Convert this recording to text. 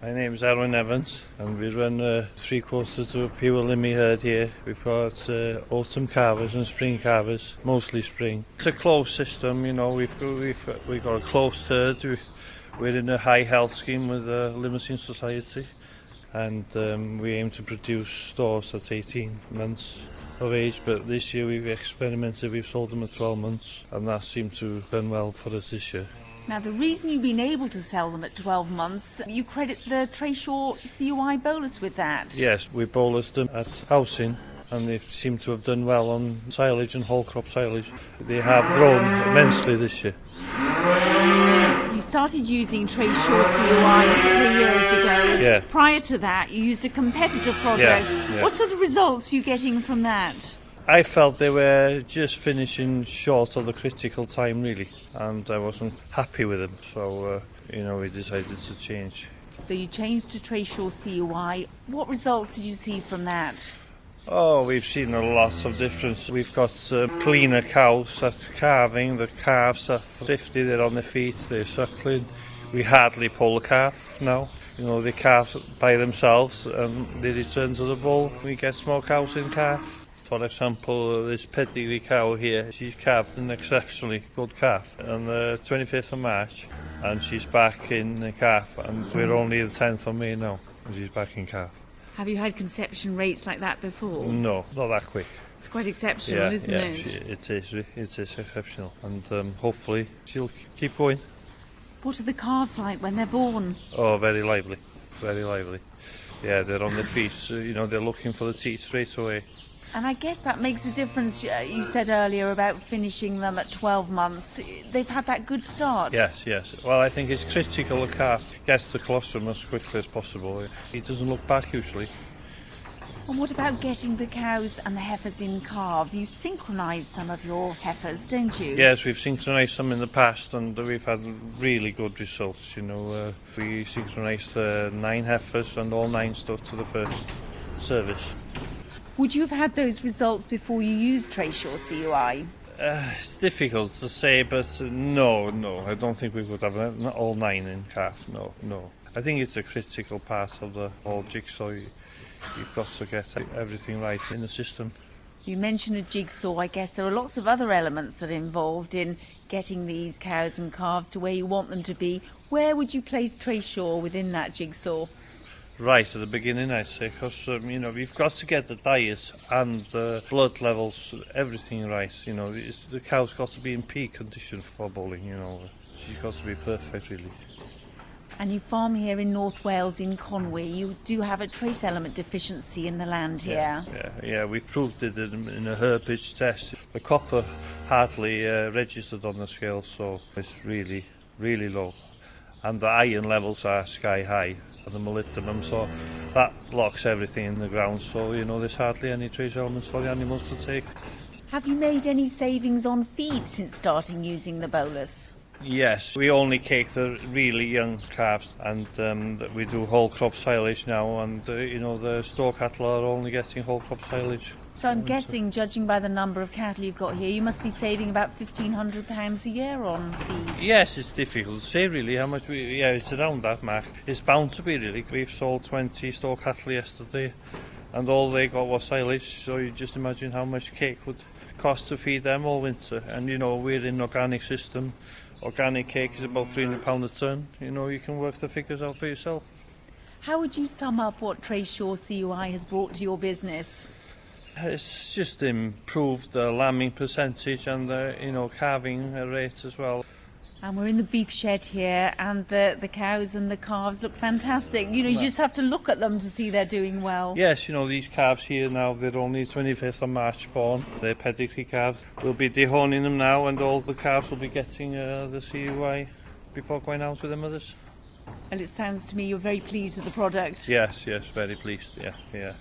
My name is Arwyn Evans, and we run 3/4 of a pure limmy herd here. We've got autumn calvers and spring calvers, mostly spring. It's a closed system, you know. We've got a closed herd. We're in a high health scheme with the Limousine Society, and we aim to produce stores at 18 months of age, but this year we've experimented, we've sold them at 12 months, and that seemed to have done well for us this year. Now, the reason you've been able to sell them at 12 months, you credit the Trayshaw CUI bolus with that. Yes, we bolused them at housing, and they seem to have done well on silage and whole crop silage. They have grown immensely this year. You started using Trayshaw CUI 3 years ago. Yeah. Prior to that, you used a competitor product. Yeah. What sort of results are you getting from that? I felt they were just finishing short of the critical time, really, and I wasn't happy with them, so we decided to change. So you changed to Trayshaw CUI. What results did you see from that? Oh, we've seen a lot of difference. We've got cleaner cows at calving. The calves are thrifty, they're on their feet, they're suckling. We hardly pull the calf now. You know, they calve by themselves and they return to the bull. We get more cows in calf. For example, this pedigree cow here, she's calved an exceptionally good calf on the 25th of March, and she's back in the calf, and we're only the 10th of May now, and she's back in calf. Have you had conception rates like that before? No, not that quick. It's quite exceptional, isn't it? It is exceptional, and hopefully she'll keep going. What are the calves like when they're born? Oh, very lively, very lively. Yeah, they're on their feet, so, they're looking for the teat straight away. And I guess that makes a difference. You said earlier about finishing them at 12 months. They've had that good start. Yes. Well, I think it's critical a calf gets the colostrum as quickly as possible. He doesn't look back usually. And what about getting the cows and the heifers in calve? You synchronise some of your heifers, don't you? Yes, we've synchronised some in the past, and we've had really good results. We synchronised 9 heifers, and all 9 stuck to the first service. Would you have had those results before you used Trayshaw CUI? It's difficult to say, but no, I don't think we would have all 9 in calf, no. I think it's a critical part of the whole jigsaw. You've got to get everything right in the system. You mentioned a jigsaw. I guess there are lots of other elements that are involved in getting these cows and calves to where you want them to be. Where would you place Trayshaw within that jigsaw? Right at the beginning, I'd say, because we've got to get the diet and the blood levels, everything right. The cow's got to be in peak condition for bulling. She's got to be perfect, really. And you farm here in North Wales, in Conwy. You do have a trace element deficiency in the land here. Yeah. We proved it in a herbage test. The copper hardly registered on the scale, so it's really, really low. And the iron levels are sky high for the molybdenum, so that locks everything in the ground, so there's hardly any trace elements for the animals to take. Have you made any savings on feed since starting using the bolus? Yes, we only cake the really young calves, and we do whole crop silage now, and the store cattle are only getting whole crop silage. So I'm guessing, judging by the number of cattle you've got here, you must be saving about £1,500 a year on feed. Yes, it's difficult to say really how much it's around that mark. It's bound to be really. We've sold 20 store cattle yesterday, and all they got was silage, so you just imagine how much cake would cost to feed them all winter. And we're in an organic system. Organic cake is about £300 a tonne. You can work the figures out for yourself. How would you sum up what Trayshaw CUI has brought to your business? It's just improved the lambing percentage and the calving rate as well. And we're in the beef shed here, and the cows and the calves look fantastic. You just have to look at them to see they're doing well. Yes, these calves here now, they're only 25th of March born. They're pedigree calves. We'll be dehorning them now, and all the calves will be getting the CUI before going out with the mothers. Well, it sounds to me you're very pleased with the product. Yes, very pleased, yeah.